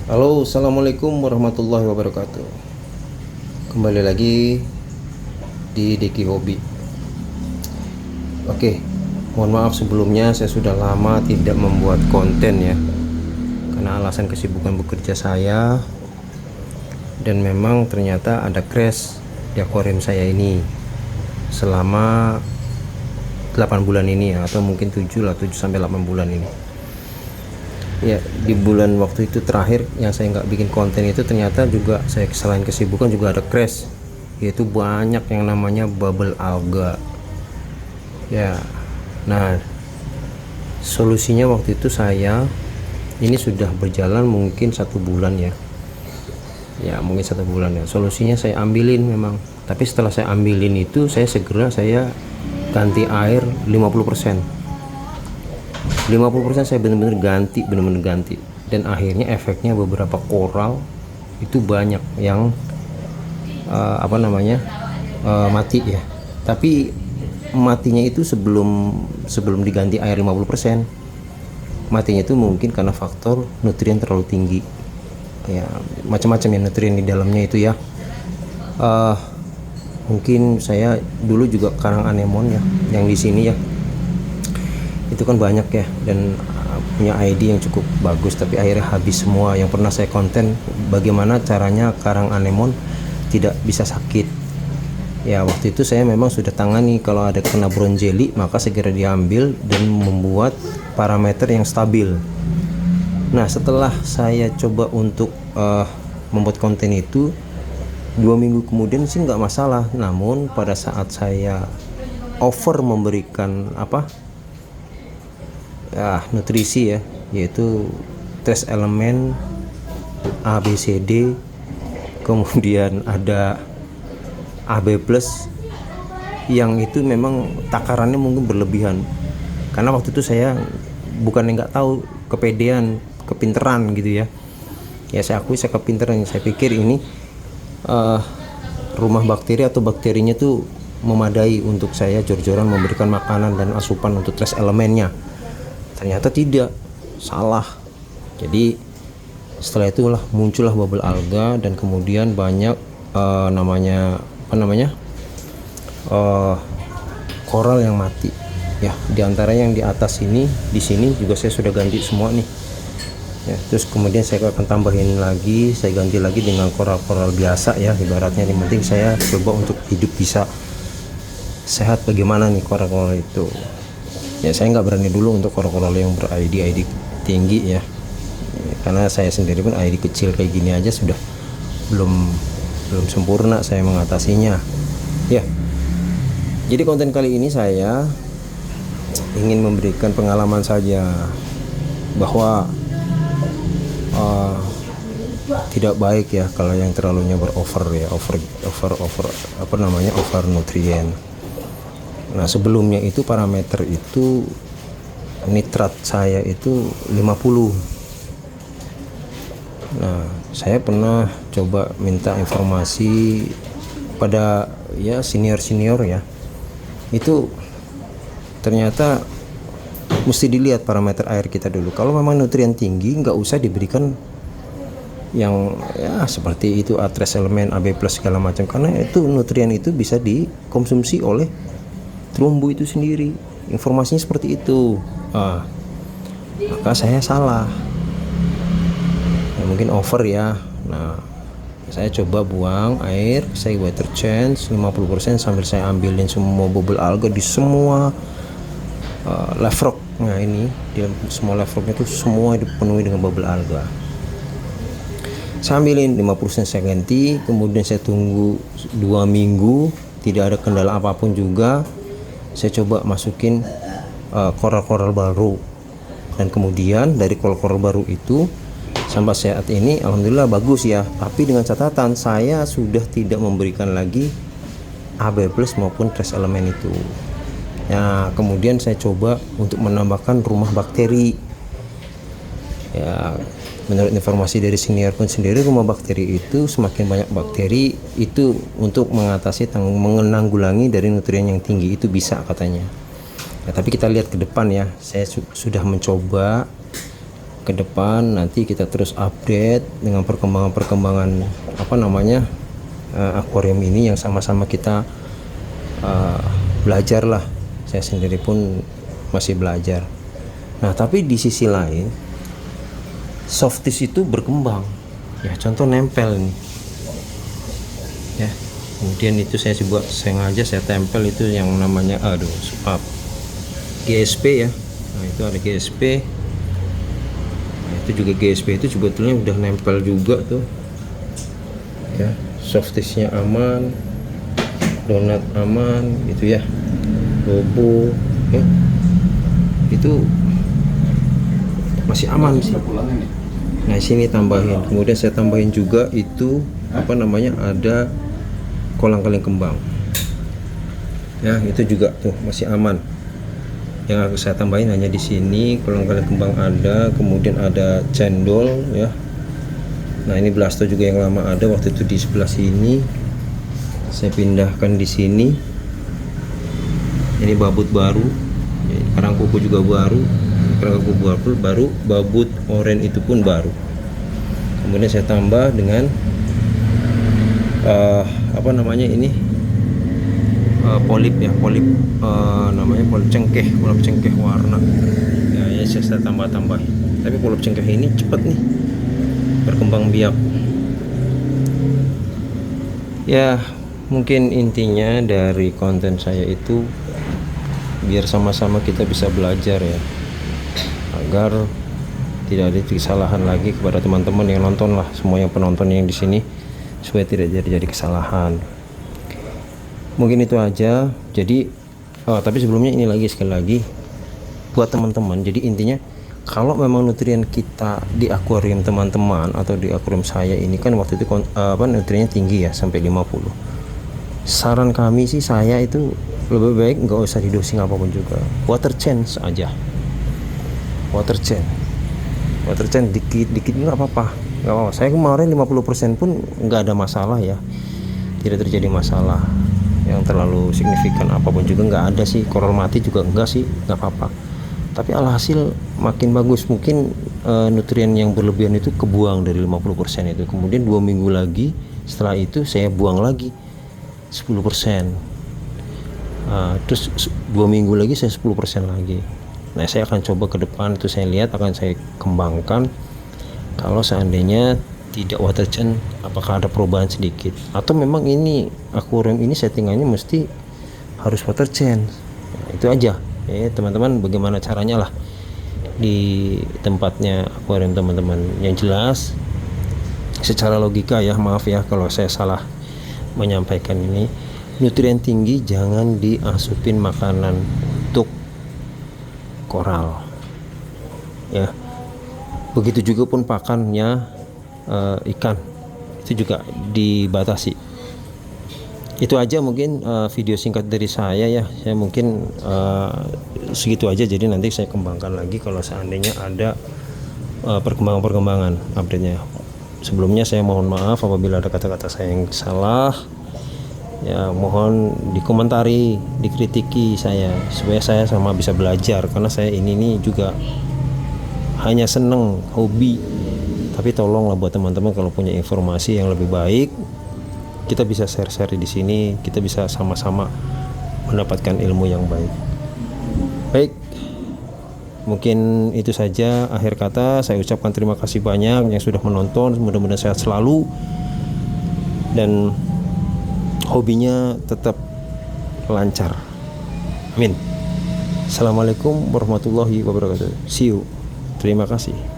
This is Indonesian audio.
Halo, assalamualaikum warahmatullahi wabarakatuh. Kembali lagi di Diki Hobi. Oke, mohon maaf sebelumnya saya sudah lama tidak membuat konten ya, karena alasan kesibukan bekerja saya. Dan memang ternyata ada crash di akuarium saya ini selama 8 bulan ini ya, atau mungkin 7 lah, 7 sampai 8 bulan ini. Ya, di bulan waktu itu terakhir yang saya nggak bikin konten itu, ternyata juga saya selain kesibukan juga ada crash, yaitu banyak yang namanya bubble alga ya. Nah, solusinya waktu itu saya, ini sudah berjalan mungkin 1 bulan ya, mungkin 1 bulan ya, solusinya saya ambilin memang. Tapi setelah saya ambilin itu, saya segera ganti air 50%. 50% saya benar-benar ganti, dan akhirnya efeknya beberapa koral itu banyak yang mati ya. Tapi matinya itu sebelum diganti air 50%. Matinya itu mungkin karena faktor nutrien terlalu tinggi ya, macam-macam ya nutrien di dalamnya itu ya. Mungkin saya dulu juga karang anemon ya, yang di sini ya, itu kan banyak ya, dan punya ID yang cukup bagus, tapi akhirnya habis semua. Yang pernah saya konten bagaimana caranya karang anemon tidak bisa sakit ya. Waktu itu saya memang sudah tangani, kalau ada kena brown jelly maka segera diambil dan membuat parameter yang stabil. Nah, setelah saya coba untuk membuat konten itu 2 minggu kemudian sih nggak masalah. Namun pada saat saya over memberikan nutrisi ya, yaitu trace elemen A B C D, kemudian ada AB plus, yang itu memang takarannya mungkin berlebihan. Karena waktu itu saya bukan nggak tahu, kepedean, kepinteran gitu ya. Ya, saya akui saya kepinteran. Saya pikir ini rumah bakteri atau bakterinya tuh memadai untuk saya jor-joran memberikan makanan dan asupan untuk trace elemennya. Ternyata tidak, salah. Jadi setelah itulah muncullah bubble alga, dan kemudian banyak koral yang mati ya. Diantara yang di atas ini, di sini juga saya sudah ganti semua nih ya. Terus kemudian saya akan tambahin lagi, saya ganti lagi dengan koral-koral biasa ya, ibaratnya. Yang penting saya coba untuk hidup bisa sehat. Bagaimana nih koral-koral itu ya, saya nggak berani dulu untuk koral-koral yang ber-ID tinggi ya, karena saya sendiri pun ID kecil kayak gini aja sudah belum sempurna saya mengatasinya ya. Jadi konten kali ini saya ingin memberikan pengalaman saja, bahwa tidak baik ya kalau yang terlalunya over nutrien. Nah, sebelumnya itu parameter itu nitrat saya itu 50. Nah, saya pernah coba minta informasi pada ya senior ya. Itu ternyata mesti dilihat parameter air kita dulu. Kalau memang nutrien tinggi, nggak usah diberikan yang ya seperti itu, trace elemen AB plus segala macam, karena itu nutrien itu bisa dikonsumsi oleh terumbu itu sendiri. Informasinya seperti itu. Maka saya salah ya, mungkin over ya. Nah, saya coba buang air, saya water change 50% sambil saya ambilin semua bubble alga di semua live rock. Nah, ini di semua live rocknya itu semua dipenuhi dengan bubble alga. Saya ambilin 50%, saya ganti, kemudian saya tunggu 2 minggu, tidak ada kendala apapun juga. Saya coba masukin koral-koral baru, dan kemudian dari koral-koral baru itu sampai saat ini alhamdulillah bagus ya. Tapi dengan catatan saya sudah tidak memberikan lagi AB plus maupun trace elemen itu. Nah, kemudian saya coba untuk menambahkan rumah bakteri ya. Menurut informasi dari senior pun sendiri, rumah bakteri itu semakin banyak bakteri itu untuk menanggulangi dari nutrien yang tinggi itu bisa katanya ya. Tapi kita lihat ke depan ya. Saya sudah mencoba ke depan nanti kita terus update dengan perkembangan akuarium ini yang sama-sama kita belajar lah. Saya sendiri pun masih belajar. Nah, tapi di sisi lain softis itu berkembang ya, contoh nempel nih ya. Kemudian itu saya buat sengaja saya tempel itu yang namanya GSP ya. Nah, itu ada GSP. Nah, itu juga GSP itu sebetulnya udah nempel juga tuh ya. Softisnya aman, donat aman gitu ya, bobo ya, itu masih aman sih. Nah, sini tambahin, kemudian saya tambahin juga itu ada kolang-kaling kembang ya, itu juga tuh masih aman. Yang saya tambahin hanya di sini kolang-kaling kembang ada, kemudian ada cendol ya. Nah, ini blasto juga yang lama ada waktu itu di sebelah sini, saya pindahkan di sini. Ini babut baru, karang kuku juga baru, babut oren itu pun baru. Kemudian saya tambah dengan polip ya, namanya polip cengkeh warna ya, saya tambah-tambahin. Tapi polip cengkeh ini cepat nih berkembang biak ya. Mungkin intinya dari konten saya itu biar sama-sama kita bisa belajar ya, agar tidak ada kesalahan lagi kepada teman-teman yang nonton lah, semua yang penonton yang di sini, supaya tidak jadi kesalahan. Mungkin itu aja. Jadi tapi sebelumnya ini sekali lagi buat teman-teman, jadi intinya kalau memang nutrien kita di akuarium teman-teman atau di akuarium saya ini kan waktu itu nutriennya tinggi ya, sampai 50. Saran kami sih, saya itu lebih baik nggak usah didosing apapun juga, water change aja. Water change dikit nggak apa-apa. Saya kemarin 50% pun nggak ada masalah ya, tidak terjadi masalah yang terlalu signifikan apapun juga, nggak ada sih. Coral mati juga enggak sih, nggak apa-apa. Tapi alhasil makin bagus. Mungkin nutrien yang berlebihan itu kebuang dari 50% itu. Kemudian 2 minggu lagi setelah itu saya buang lagi 10%. Terus 2 minggu lagi saya 10% lagi. Nah, saya akan coba ke depan itu, saya lihat akan saya kembangkan. Kalau seandainya tidak water change, apakah ada perubahan sedikit, atau memang ini akuarium ini settingannya mesti harus water change. Nah, itu aja ya teman-teman, bagaimana caranya lah di tempatnya akuarium teman-teman. Yang jelas secara logika ya, maaf ya kalau saya salah menyampaikan ini, nutrien tinggi jangan diasupin makanan untuk koral ya. Begitu juga pun pakannya ikan, itu juga dibatasi. Itu aja mungkin video singkat dari saya ya. Saya mungkin segitu aja. Jadi nanti saya kembangkan lagi kalau seandainya ada perkembangan update-nya. Sebelumnya saya mohon maaf apabila ada kata-kata saya yang salah ya, mohon dikomentari, dikritiki saya, supaya saya sama bisa belajar. Karena saya ini juga hanya seneng, hobi. Tapi tolonglah buat teman-teman kalau punya informasi yang lebih baik, kita bisa share di sini, kita bisa sama-sama mendapatkan ilmu yang baik. Baik, mungkin itu saja akhir kata. Saya ucapkan terima kasih banyak yang sudah menonton. Mudah-mudahan sehat selalu dan hobinya tetap lancar. Amin. Assalamualaikum warahmatullahi wabarakatuh. See you. Terima kasih.